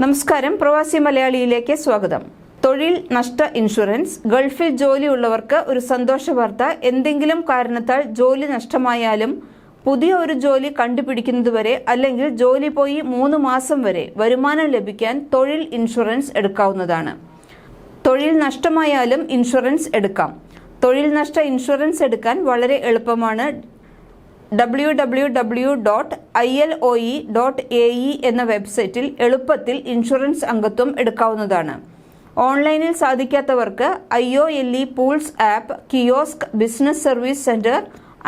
നമസ്കാരം, പ്രവാസി മലയാളിയിലേക്ക് സ്വാഗതം. തൊഴിൽ നഷ്ട ഇൻഷുറൻസ്. ഗൾഫിൽ ജോലിയുള്ളവർക്ക് ഒരു സന്തോഷ വാർത്ത. എന്തെങ്കിലും കാരണത്താൽ ജോലി നഷ്ടമായാലും പുതിയ ഒരു ജോലി കണ്ടുപിടിക്കുന്നതുവരെ അല്ലെങ്കിൽ ജോലി പോയി 3 മാസം വരെ വരുമാനം ലഭിക്കാൻ തൊഴിൽ ഇൻഷുറൻസ് എടുക്കാവുന്നതാണ്. തൊഴിൽ നഷ്ടമായാലും ഇൻഷുറൻസ് എടുക്കാം. തൊഴിൽ നഷ്ട ഇൻഷുറൻസ് എടുക്കാൻ വളരെ എളുപ്പമാണ്. www.iloe.ae എന്ന വെബ്സൈറ്റിൽ എളുപ്പത്തിൽ ഇൻഷുറൻസ് അംഗത്വം എടുക്കാവുന്നതാണ്. ഓൺലൈനിൽ സാധിക്കാത്തവർക്ക് IOLE pools app, kiosk, business service centre,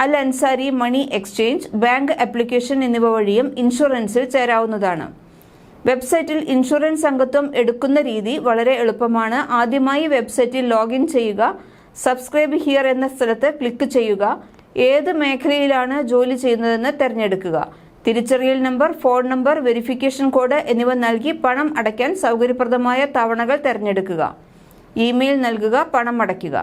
Al Ansari money exchange, bank application എന്നിവ വഴിയും ഇൻഷുറൻസിൽ ചേരാവുന്നതാണ്. വെബ്സൈറ്റിൽ ഇൻഷുറൻസ് അംഗത്വം എടുക്കുന്ന രീതി വളരെ എളുപ്പമാണ്. ആദ്യമായി വെബ്സൈറ്റിൽ ലോഗിൻ ചെയ്യുക. സബ്സ്ക്രൈബ് ഹിയർ എന്ന സ്ഥലത്ത് ക്ലിക്ക് ചെയ്യുക. ഏത് മേഖലയിലാണ് ജോലി ചെയ്യുന്നതെന്ന് തിരഞ്ഞെടുക്കുക. തിരിച്ചറിയൽ number, phone number, verification code എന്നിവ നൽകി പണം അടയ്ക്കാൻ സൗകര്യപ്രദമായ തവണകൾ തിരഞ്ഞെടുക്കുക. ഇമെയിൽ നൽകുക. പണം അടയ്ക്കുക.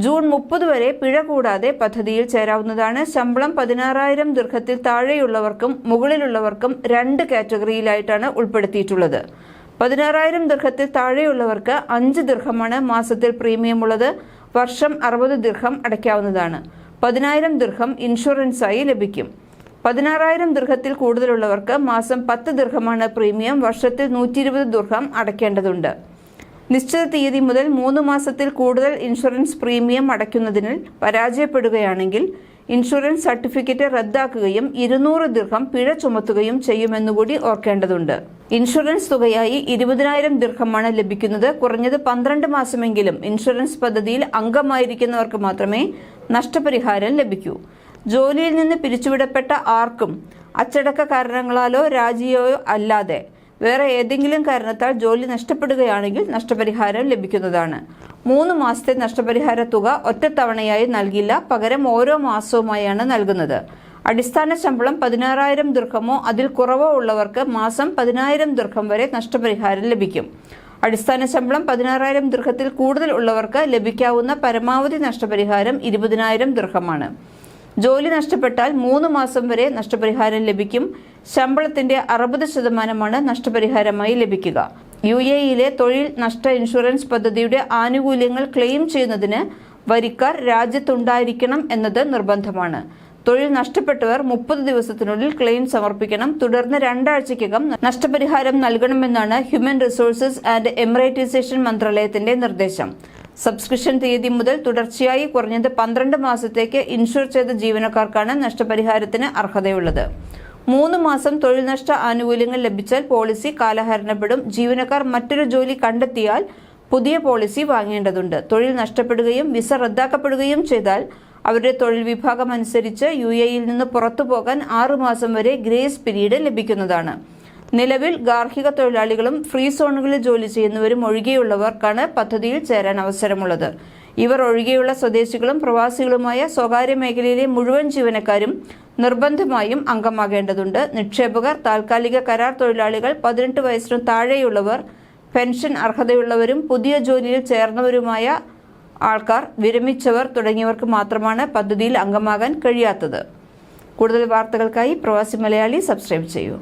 ജൂൺ 30 വരെ പിഴ കൂടാതെ പദ്ധതിയിൽ ചേരാവുന്നതാണ്. ശമ്പളം 16,000 ദിർഹത്തിൽ താഴെയുള്ളവർക്കും മുകളിലുള്ളവർക്കും 2 കാറ്റഗറിയിലായിട്ടാണ് ഉൾപ്പെടുത്തിയിട്ടുള്ളത്. 16,000 ദിർഹത്തിൽ താഴെയുള്ളവർക്ക് 5 ദിർഹമാണ് മാസത്തിൽ പ്രീമിയം ഉള്ളത്. വർഷം 60 ദിർഹം അടയ്ക്കാവുന്നതാണ്. 10,000 ദിർഹം ഇൻഷുറൻസായി ലഭിക്കും. 16,000 ദിർഹത്തിൽ കൂടുതലുള്ളവർക്ക് മാസം 10 ദിർഹമാണ് പ്രീമിയം. വർഷത്തിൽ 120 ദിർഹം അടയ്ക്കേണ്ടതുണ്ട്. നിശ്ചിത തീയതി മുതൽ 3 മാസത്തിൽ കൂടുതൽ ഇൻഷുറൻസ് പ്രീമിയം അടയ്ക്കുന്നതിന് പരാജയപ്പെടുകയാണെങ്കിൽ ഇൻഷുറൻസ് സർട്ടിഫിക്കറ്റ് റദ്ദാക്കുകയും 200 ദിർഹം പിഴ ചുമത്തുകയും ചെയ്യുമെന്നുകൂടി ഓർക്കേണ്ടതുണ്ട്. ഇൻഷുറൻസ് തുകയായി 20,000 ദിർഹമാണ് ലഭിക്കുന്നത്. കുറഞ്ഞത് 12 മാസമെങ്കിലും ഇൻഷുറൻസ് പദ്ധതിയിൽ അംഗമായിരിക്കുന്നവർക്ക് മാത്രമേ നഷ്ടപരിഹാരം ലഭിക്കൂ. ജോലിയിൽ നിന്ന് പിരിച്ചുവിടപ്പെട്ട ആർക്കും അച്ചടക്ക കാരണങ്ങളാലോ രാജിയോ അല്ലാതെ വേറെ ഏതെങ്കിലും കാരണത്താൽ ജോലി നഷ്ടപ്പെടുകയാണെങ്കിൽ നഷ്ടപരിഹാരം ലഭിക്കുന്നതാണ്. 3 മാസത്തെ നഷ്ടപരിഹാര തുക ഒറ്റത്തവണയായി നൽകില്ല, പകരം ഓരോ മാസവുമായാണ് നൽകുന്നത്. അടിസ്ഥാന ശമ്പളം 16,000 ദിർഹമോ അതിൽ കുറവോ ഉള്ളവർക്ക് മാസം 10,000 ദിർഹം വരെ നഷ്ടപരിഹാരം ലഭിക്കും. അടിസ്ഥാന ശമ്പളം 16,000 ദിർഹത്തിൽ കൂടുതൽ ഉള്ളവർക്ക് ലഭിക്കാവുന്ന പരമാവധി നഷ്ടപരിഹാരം 20,000 ദിർഹമാണ്. ജോലി നഷ്ടപ്പെട്ടാൽ 3 മാസം വരെ നഷ്ടപരിഹാരം ലഭിക്കും. ശമ്പളത്തിന്റെ 60% നഷ്ടപരിഹാരമായി ലഭിക്കുക. UAE തൊഴിൽ നഷ്ട ഇൻഷുറൻസ് പദ്ധതിയുടെ ആനുകൂല്യങ്ങൾ ക്ലെയിം ചെയ്യുന്നതിന് വരിക്കാർ രാജ്യത്തുണ്ടായിരിക്കണം എന്നത് നിർബന്ധമാണ്. തൊഴിൽ നഷ്ടപ്പെട്ടവർ 30 ദിവസത്തിനുള്ളിൽ ക്ലെയിം സമർപ്പിക്കണം. തുടർന്ന് 2 ആഴ്ചയ്ക്കകം നഷ്ടപരിഹാരം നൽകണമെന്നാണ് ഹ്യൂമൻ റിസോഴ്സസ് ആൻഡ് എമിറേറ്റൈസേഷൻ മന്ത്രാലയത്തിന്റെ നിർദ്ദേശം. സബ്സ്ക്രിപ്ഷൻ തീയതി മുതൽ തുടർച്ചയായി കുറഞ്ഞത് 12 മാസത്തേക്ക് ഇൻഷുർ ചെയ്ത ജീവനക്കാർക്കാണ് നഷ്ടപരിഹാരത്തിന് അർഹതയുള്ളത്. 3 മാസം തൊഴിൽ നഷ്ട ആനുകൂല്യങ്ങൾ ലഭിച്ചാൽ പോളിസി കാലഹരണപ്പെടും. ജീവനക്കാർ മറ്റൊരു ജോലി കണ്ടെത്തിയാൽ പുതിയ പോളിസി വാങ്ങേണ്ടതുണ്ട്. തൊഴിൽ നഷ്ടപ്പെടുകയും വിസ റദ്ദാക്കപ്പെടുകയും ചെയ്താൽ അവരുടെ തൊഴിൽ വിഭാഗം അനുസരിച്ച് UAE നിന്ന് പുറത്തു പോകാൻ 6 മാസം വരെ ഗ്രേസ് പീരീഡ് ലഭിക്കുന്നതാണ്. നിലവിൽ ഗാർഹിക തൊഴിലാളികളും ഫ്രീ സോണുകളിൽ ജോലി ചെയ്യുന്നവരും ഒഴികെയുള്ളവർക്കാണ് പദ്ധതിയിൽ ചേരാൻ അവസരമുള്ളത്. ഇവർ ഒഴികെയുള്ള സ്വദേശികളും പ്രവാസികളുമായ സ്വകാര്യ മേഖലയിലെ മുഴുവൻ ജീവനക്കാരും നിർബന്ധമായും അംഗമാകേണ്ടതുണ്ട്. നിക്ഷേപകർ, താൽക്കാലിക കരാർ തൊഴിലാളികൾ, 18 വയസ്സിന് താഴെയുള്ളവർ, പെൻഷൻ അർഹതയുള്ളവരും പുതിയ ജോലിയിൽ ചേർന്നവരുമായ ആൾക്കാർ, വിരമിച്ചവർ തുടങ്ങിയവർക്ക് മാത്രമാണ് പദ്ധതിയിൽ അംഗമാകാൻ കഴിയാത്തത്. കൂടുതൽ വാർത്തകൾക്കായി പ്രവാസി മലയാളി സബ്സ്ക്രൈബ് ചെയ്യൂ.